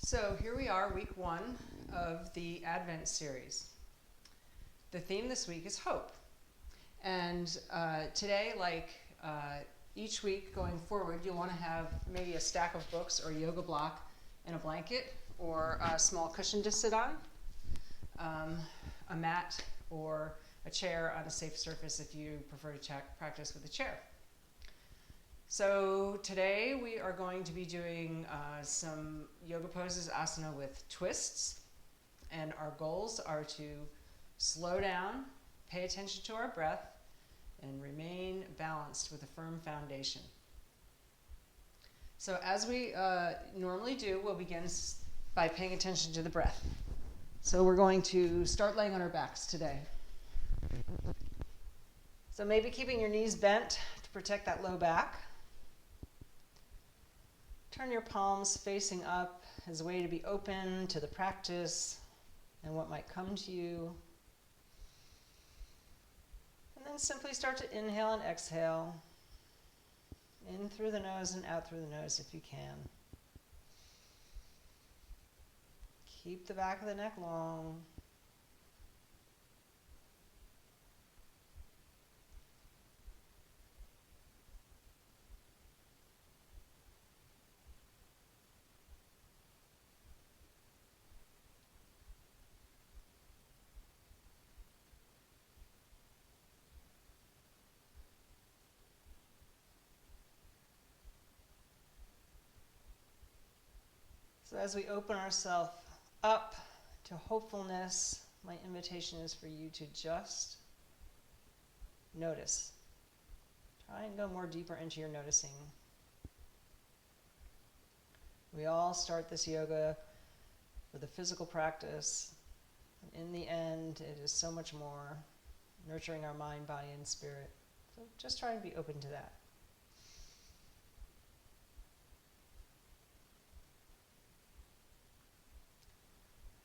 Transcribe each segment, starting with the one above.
So here we are, week 1 of the Advent series. The theme this week is hope. And today, like each week going forward, you'll want to have maybe a stack of books or a yoga block and a blanket or a small cushion to sit on, a mat or a chair on a safe surface if you prefer to practice with a chair. So today we are going to be doing some yoga poses, asana with twists, and our goals are to slow down, pay attention to our breath, and remain balanced with a firm foundation. So as we normally do, we'll begin by paying attention to the breath. So we're going to start laying on our backs today. So maybe keeping your knees bent to protect that low back. Turn your palms facing up as a way to be open to the practice and what might come to you. And then simply start to inhale and exhale. In through the nose and out through the nose if you can. Keep the back of the neck long. So as we open ourselves up to hopefulness, my invitation is for you to just notice. Try and go more deeper into your noticing. We all start this yoga with a physical practice. And in the end, it is so much more, nurturing our mind, body, and spirit. So just try and be open to that.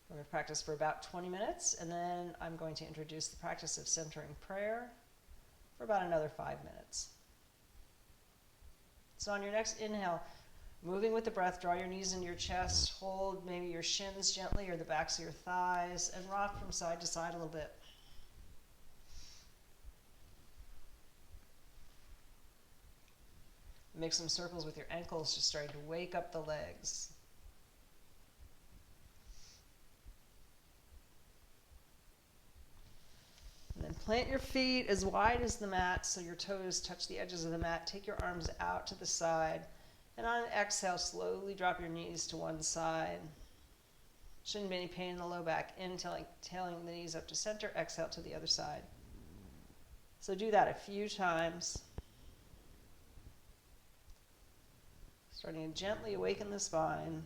We're going to practice for about 20 minutes, and then I'm going to introduce the practice of centering prayer for about another 5 minutes. So on your next inhale, moving with the breath, draw your knees into your chest, hold maybe your shins gently or the backs of your thighs, and rock from side to side a little bit. Make some circles with your ankles, just starting to wake up the legs. And then plant your feet as wide as the mat so your toes touch the edges of the mat. Take your arms out to the side. And on an exhale, slowly drop your knees to one side. Shouldn't be any pain in the low back. Inhaling, tailing the knees up to center. Exhale to the other side. So do that a few times. Starting to gently awaken the spine.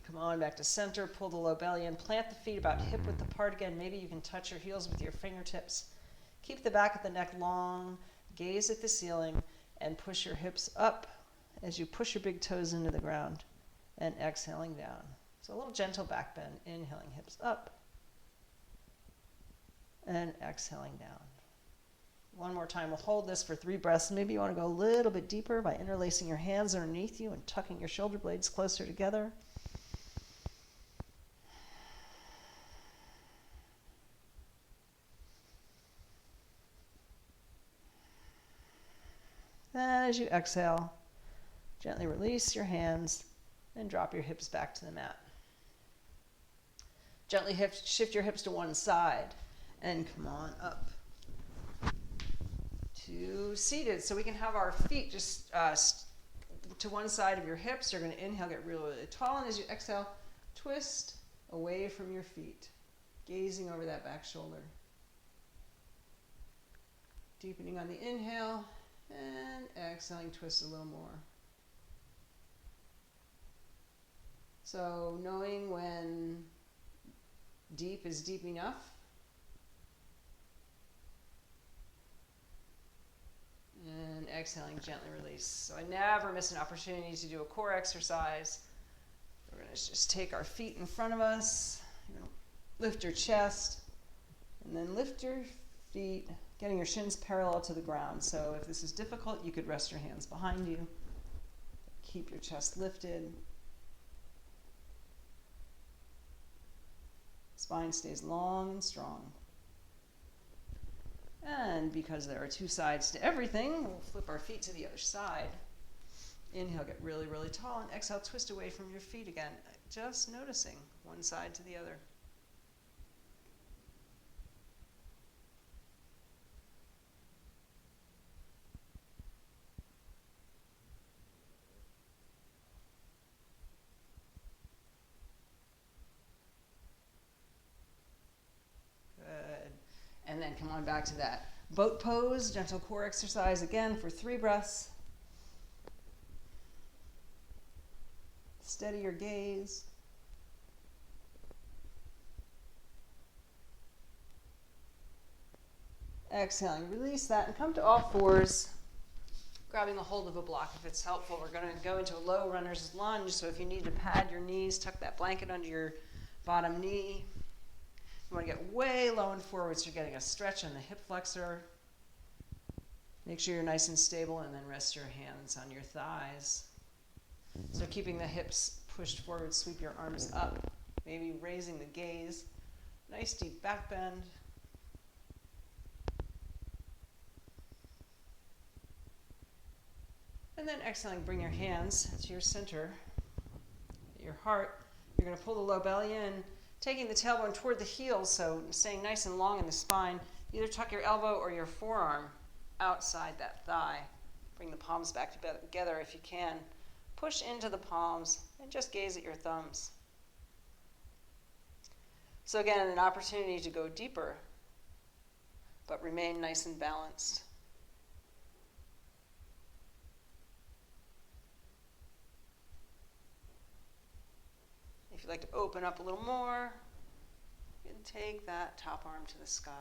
Come on back to center, pull the low belly in, plant the feet about hip width apart again. Maybe you can touch your heels with your fingertips. Keep the back of the neck long, gaze at the ceiling, and push your hips up as you push your big toes into the ground and exhaling down. So a little gentle back bend, inhaling hips up and exhaling down. One more time, we'll hold this for 3 breaths. Maybe you want to go a little bit deeper by interlacing your hands underneath you and tucking your shoulder blades closer together. Then as you exhale, gently release your hands and drop your hips back to the mat. Gently shift your hips to one side and come on up to seated. So we can have our feet just to one side of your hips. You're going to inhale, get really, really tall. And as you exhale, twist away from your feet, gazing over that back shoulder. Deepening on the inhale. And exhaling, twist a little more. So knowing when deep is deep enough. And exhaling, gently release. So I never miss an opportunity to do a core exercise. We're going to just take our feet in front of us. You're going to lift your chest. And then lift your feet, getting your shins parallel to the ground. So if this is difficult, you could rest your hands behind you. Keep your chest lifted. Spine stays long and strong. And because there are two sides to everything, we'll flip our feet to the other side. Inhale, get really, really tall, and exhale, twist away from your feet again. Just noticing one side to the other. And then come on back to that boat pose, gentle core exercise again for 3 breaths. Steady your gaze. Exhaling, release that and come to all fours, grabbing a hold of a block if it's helpful. We're going to go into a low runner's lunge, so if you need to pad your knees, tuck that blanket under your bottom knee. You want to get way low and forward so you're getting a stretch in the hip flexor. Make sure you're nice and stable, and then rest your hands on your thighs. So keeping the hips pushed forward, sweep your arms up, maybe raising the gaze. Nice deep back bend. And then exhaling, bring your hands to your center, your heart. You're going to pull the low belly in, taking the tailbone toward the heels, so staying nice and long in the spine. Either tuck your elbow or your forearm outside that thigh. Bring the palms back together if you can. Push into the palms and just gaze at your thumbs. So again, an opportunity to go deeper, but remain nice and balanced. If you'd like to open up a little more, you can take that top arm to the sky.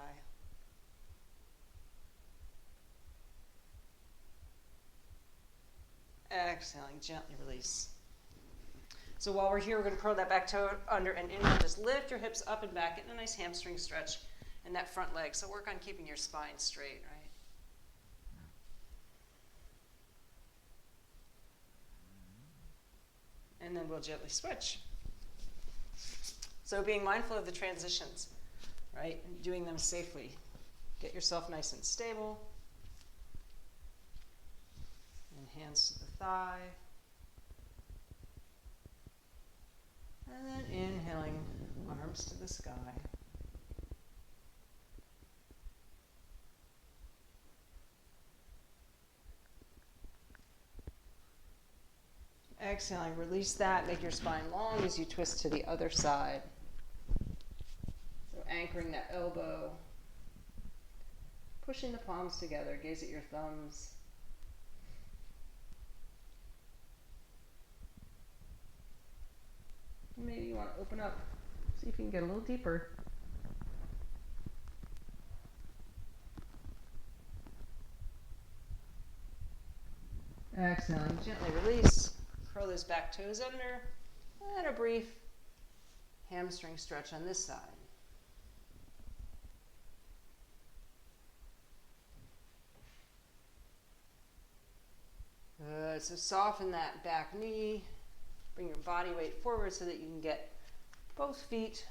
Exhaling, gently release. So while we're here, we're going to curl that back toe under and inhale. Just lift your hips up and back, getting a nice hamstring stretch in that front leg. So work on keeping your spine straight, right? And then we'll gently switch. So being mindful of the transitions, right? And doing them safely. Get yourself nice and stable. And hands to the thigh. And then inhaling, arms to the sky. Exhaling, release that. Make your spine long as you twist to the other side. So anchoring that elbow. Pushing the palms together. Gaze at your thumbs. Maybe you want to open up. See if you can get a little deeper. Exhaling, gently release. Curl those back toes under. And a brief hamstring stretch on this side. Good. So soften that back knee. Bring your body weight forward so that you can get both feet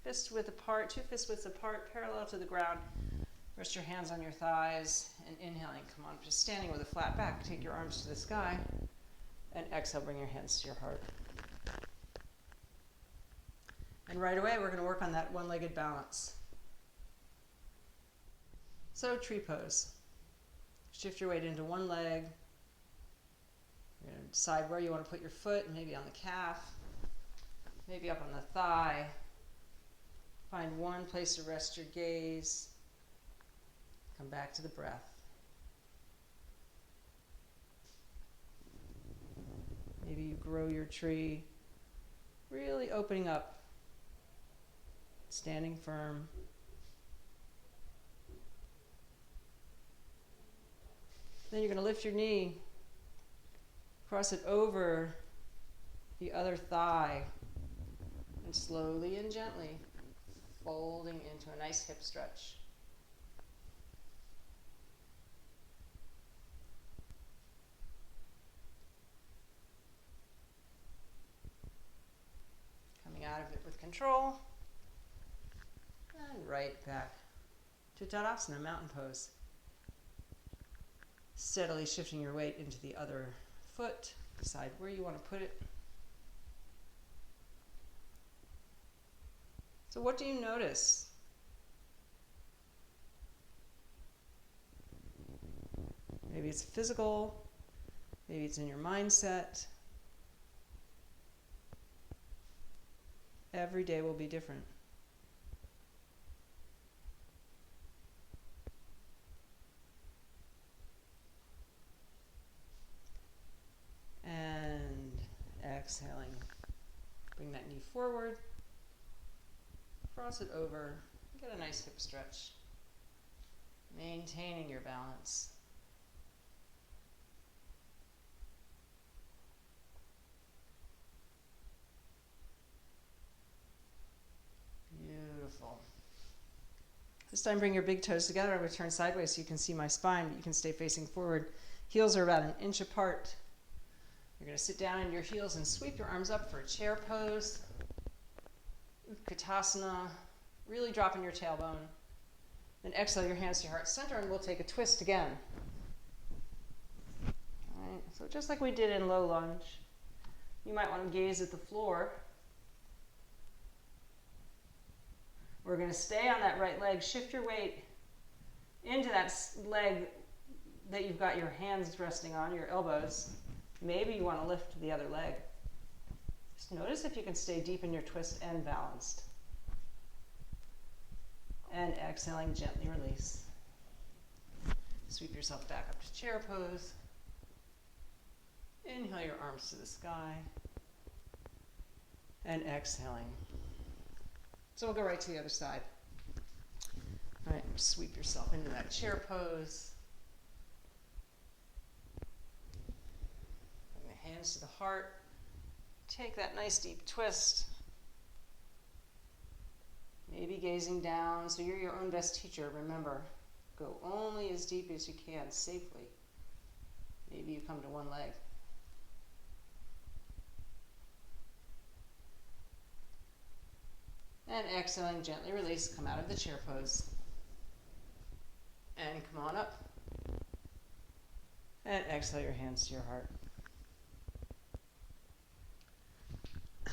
fist width apart, 2 fist widths apart, parallel to the ground. Rest your hands on your thighs and inhaling. Come on, just standing with a flat back. Take your arms to the sky. And exhale, bring your hands to your heart. And right away, we're going to work on that one-legged balance. So tree pose. Shift your weight into one leg. You're going to decide where you want to put your foot, maybe on the calf, maybe up on the thigh. Find one place to rest your gaze. Come back to the breath. Maybe you grow your tree, really opening up, standing firm. Then you're going to lift your knee, cross it over the other thigh, and slowly and gently folding into a nice hip stretch. control. And right back to Tadasana, mountain pose. Steadily shifting your weight into the other foot. Decide where you want to put it. So what do you notice? Maybe it's physical, maybe it's in your mindset. Every day will be different. And exhaling. Bring that knee forward. Cross it over. Get a nice hip stretch. Maintaining your balance. Beautiful. This time bring your big toes together. I'm going to turn sideways so you can see my spine, but you can stay facing forward. Heels are about 1 inch apart. You're going to sit down in your heels and sweep your arms up for a chair pose. Utkatasana, really dropping your tailbone. Then exhale your hands to your heart center and we'll take a twist again. All right, so just like we did in low lunge, you might want to gaze at the floor. We're going to stay on that right leg. Shift your weight into that leg that you've got your hands resting on, your elbows. Maybe you want to lift the other leg. Just notice if you can stay deep in your twist and balanced. And exhaling, gently release. Sweep yourself back up to chair pose. Inhale your arms to the sky. And exhaling. So we'll go right to the other side. All right, sweep yourself into that chair pose. Bring the hands to the heart. Take that nice deep twist. Maybe gazing down, so you're your own best teacher. Remember, go only as deep as you can safely. Maybe you come to one leg. And exhaling, gently release, come out of the chair pose. And come on up. And exhale your hands to your heart.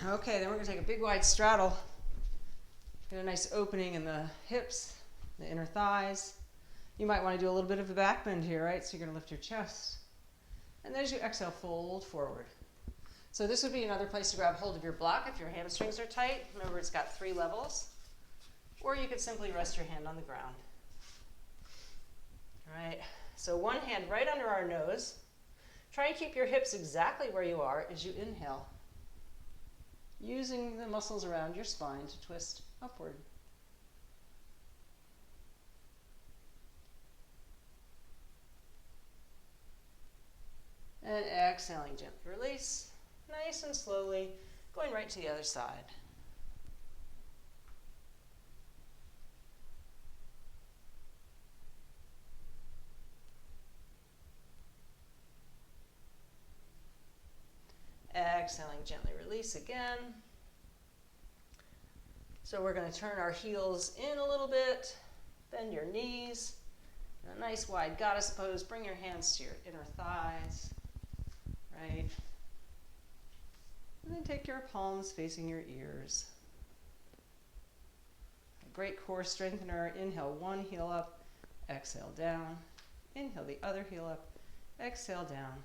Okay, then we're going to take a big wide straddle. Get a nice opening in the hips, the inner thighs. You might want to do a little bit of a back bend here, right? So you're going to lift your chest. And then as you exhale, fold forward. So this would be another place to grab hold of your block if your hamstrings are tight. Remember, it's got 3 levels. Or you could simply rest your hand on the ground. All right, so one hand right under our nose. Try and keep your hips exactly where you are as you inhale, using the muscles around your spine to twist upward. And exhaling, gently release. Nice and slowly, going right to the other side. Exhaling, gently release again. So we're going to turn our heels in a little bit, bend your knees, in a nice wide goddess pose. Bring your hands to your inner thighs, right? And then take your palms facing your ears. A great core strengthener. Inhale one heel up, exhale down. Inhale the other heel up, exhale down.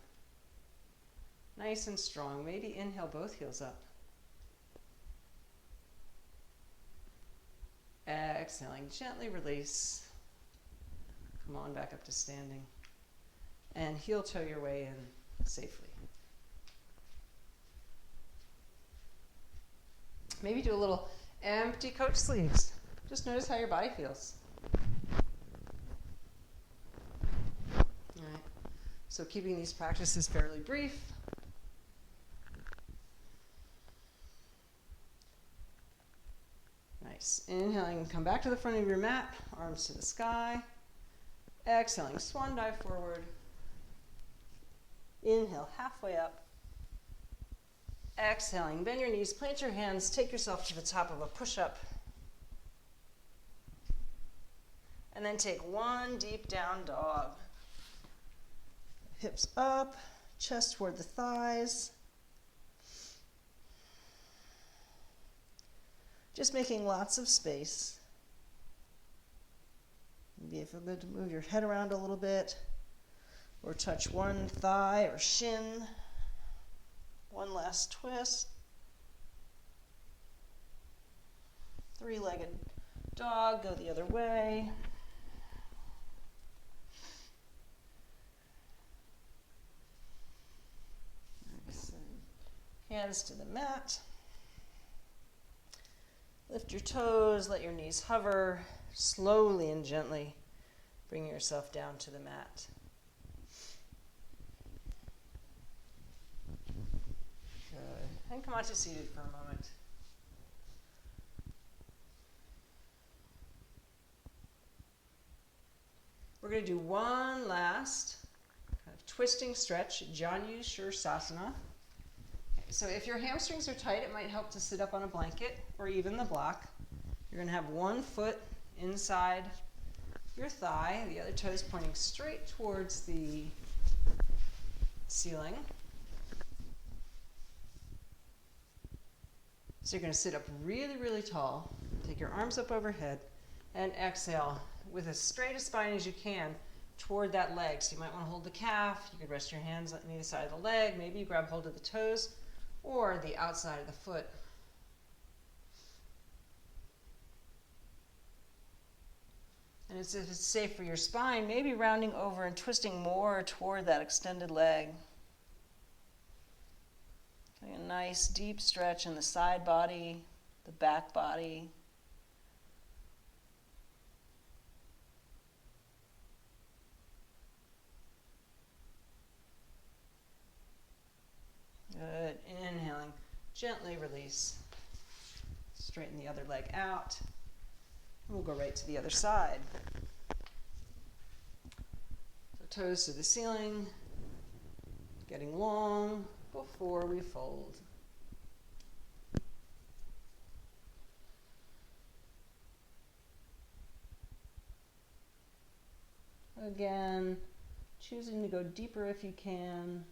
Nice and strong. Maybe inhale both heels up. Exhaling, gently release. Come on back up to standing. And heel toe your way in safely. Maybe do a little empty coach sleeves. Just notice how your body feels. All right. So keeping these practices fairly brief. Nice. Inhaling, come back to the front of your mat, arms to the sky. Exhaling, swan dive forward. Inhale, halfway up. Exhaling, bend your knees, plant your hands, take yourself to the top of a push-up. And then take one deep down dog. Hips up, chest toward the thighs. Just making lots of space. Maybe if you're good to move your head around a little bit, or touch one thigh or shin. One last twist. Three-legged dog, go the other way. Hands to the mat. Lift your toes, let your knees hover. Slowly and gently bring yourself down to the mat. Good. And come on to seated for a moment. We're going to do one last kind of twisting stretch, Janu Shirsasana. So if your hamstrings are tight, it might help to sit up on a blanket or even the block. You're going to have one foot inside your thigh, the other toes pointing straight towards the ceiling. So you're going to sit up really, really tall. Take your arms up overhead and exhale with as straight a spine as you can toward that leg. So you might want to hold the calf. You could rest your hands on either side of the leg. Maybe you grab hold of the toes or the outside of the foot. And if it's safe for your spine, maybe rounding over and twisting more toward that extended leg. Getting a nice deep stretch in the side body, the back body. Good. Inhaling. Gently release. Straighten the other leg out. And we'll go right to the other side. So toes to the ceiling. Getting long before we fold. Again, choosing to go deeper if you can.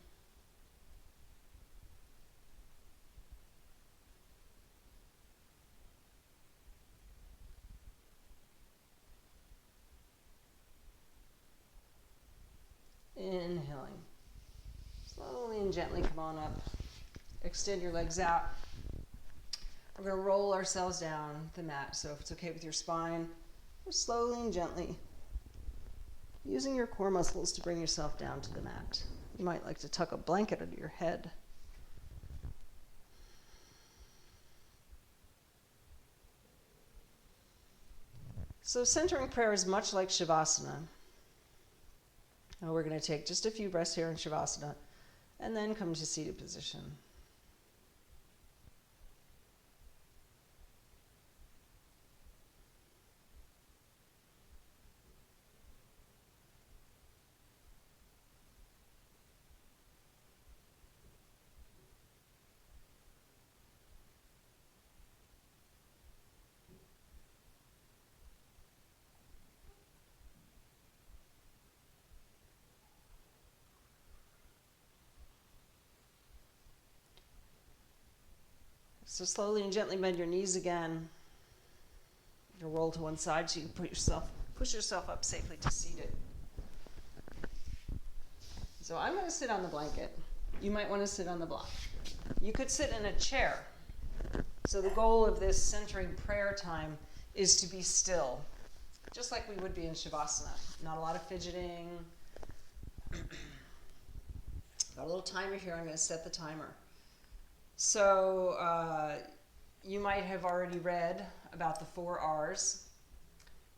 Inhaling. Slowly and gently come on up. Extend your legs out. We're going to roll ourselves down the mat. So if it's okay with your spine, just slowly and gently, using your core muscles to bring yourself down to the mat. You might like to tuck a blanket under your head. So centering prayer is much like Shavasana. Now we're going to take just a few breaths here in Shavasana and then come to seated position. So slowly and gently bend your knees again. You'll roll to one side so you can push yourself up safely to seated. So I'm going to sit on the blanket. You might want to sit on the block. You could sit in a chair. So the goal of this centering prayer time is to be still, just like we would be in Shavasana. Not a lot of fidgeting. Got a little timer here. I'm going to set the timer. So you might have already read about the 4 R's.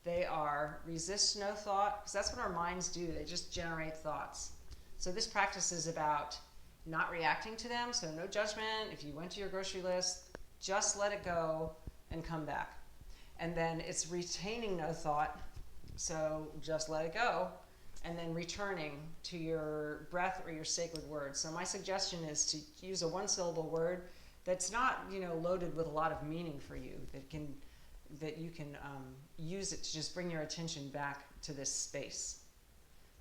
They are resist no thought, because that's what our minds do. They just generate thoughts. So this practice is about not reacting to them, so no judgment. If you went to your grocery list, just let it go and come back. And then it's retaining no thought, so just let it go, and then returning to your breath or your sacred words. So my suggestion is to use a 1-syllable word that's not, loaded with a lot of meaning for you, that you can use it to just bring your attention back to this space,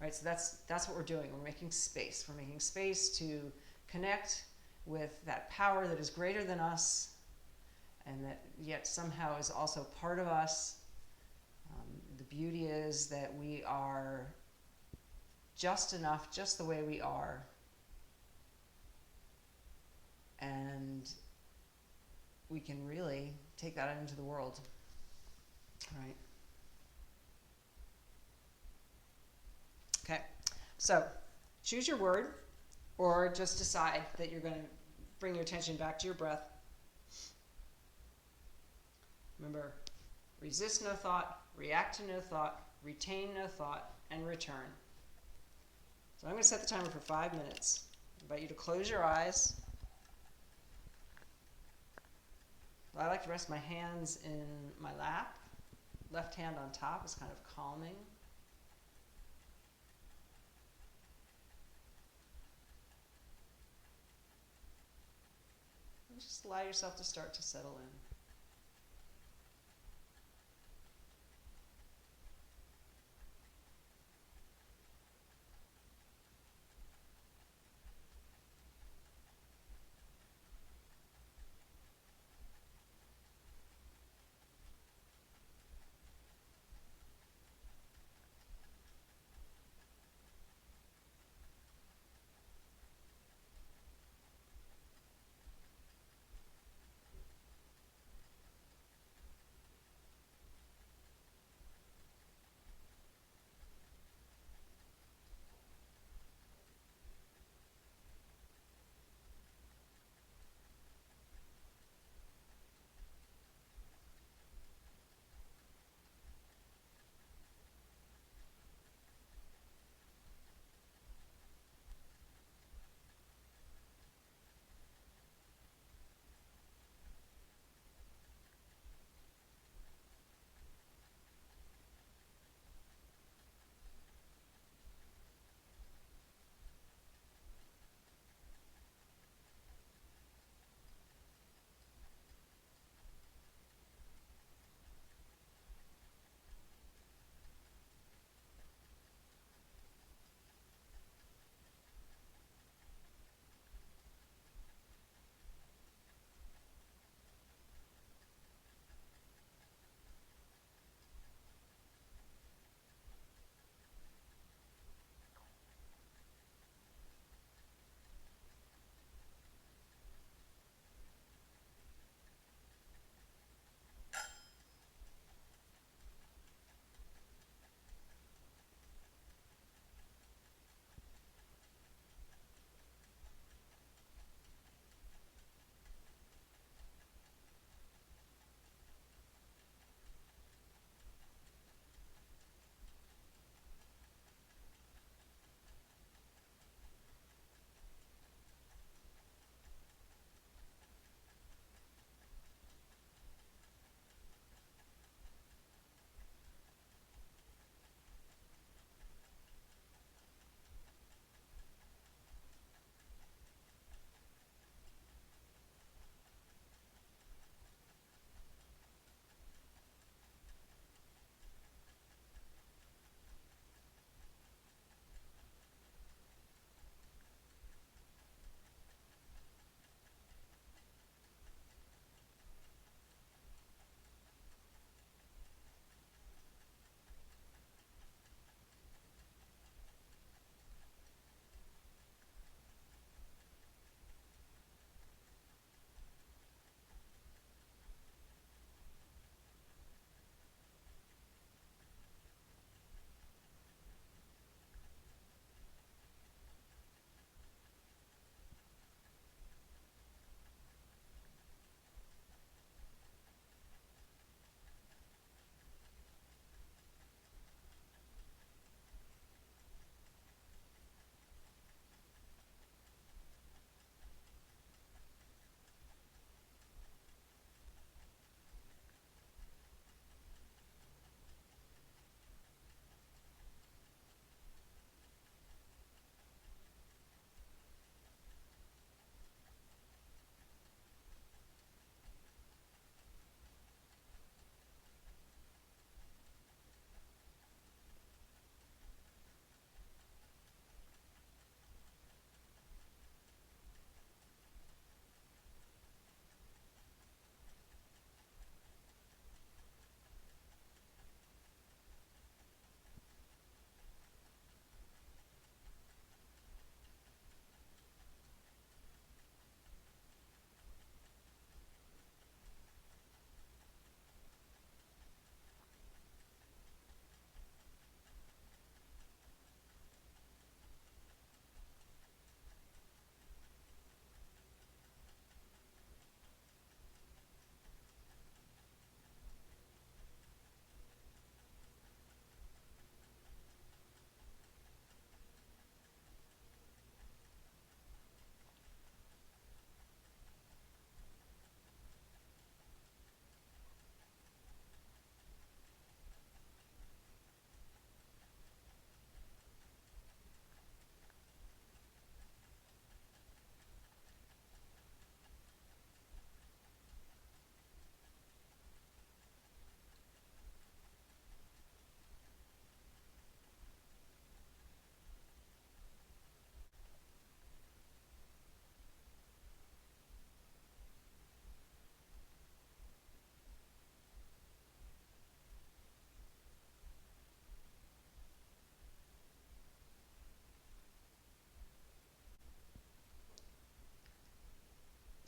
right? So that's what we're doing. We're making space. We're making space to connect with that power that is greater than us, and that yet somehow is also part of us. The beauty is that we are just enough, just the way we are, and we can really take that out into the world, right? Okay, so choose your word, or just decide that you're going to bring your attention back to your breath. Remember, resist no thought, react to no thought, retain no thought, and return. So I'm going to set the timer for 5 minutes. I invite you to close your eyes. I like to rest my hands in my lap. Left hand on top is kind of calming. And just allow yourself to start to settle in.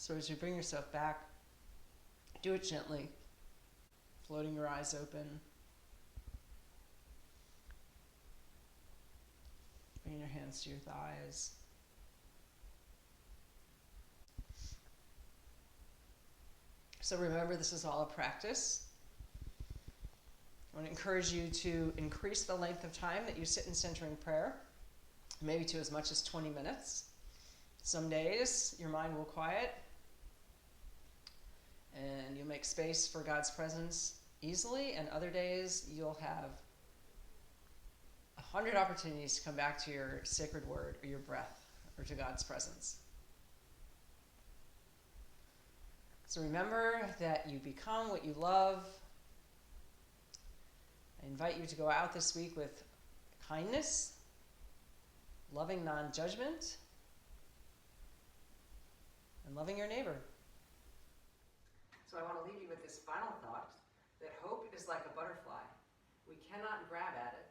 So as you bring yourself back, do it gently, floating your eyes open. Bring your hands to your thighs. So remember, this is all a practice. I want to encourage you to increase the length of time that you sit in centering prayer, maybe to as much as 20 minutes. Some days your mind will quiet and you'll make space for God's presence easily, and other days you'll have 100 opportunities to come back to your sacred word or your breath or to God's presence. So remember that you become what you love. I invite you to go out this week with kindness, loving non-judgment, and loving your neighbor. So I want to leave you with this final thought, that hope is like a butterfly. We cannot grab at it,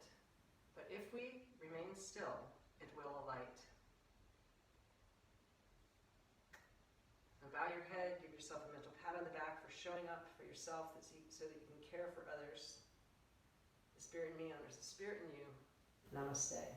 but if we remain still, it will alight. Now bow your head, give yourself a mental pat on the back for showing up for yourself so that you can care for others. The Spirit in me honors the Spirit in you. Namaste.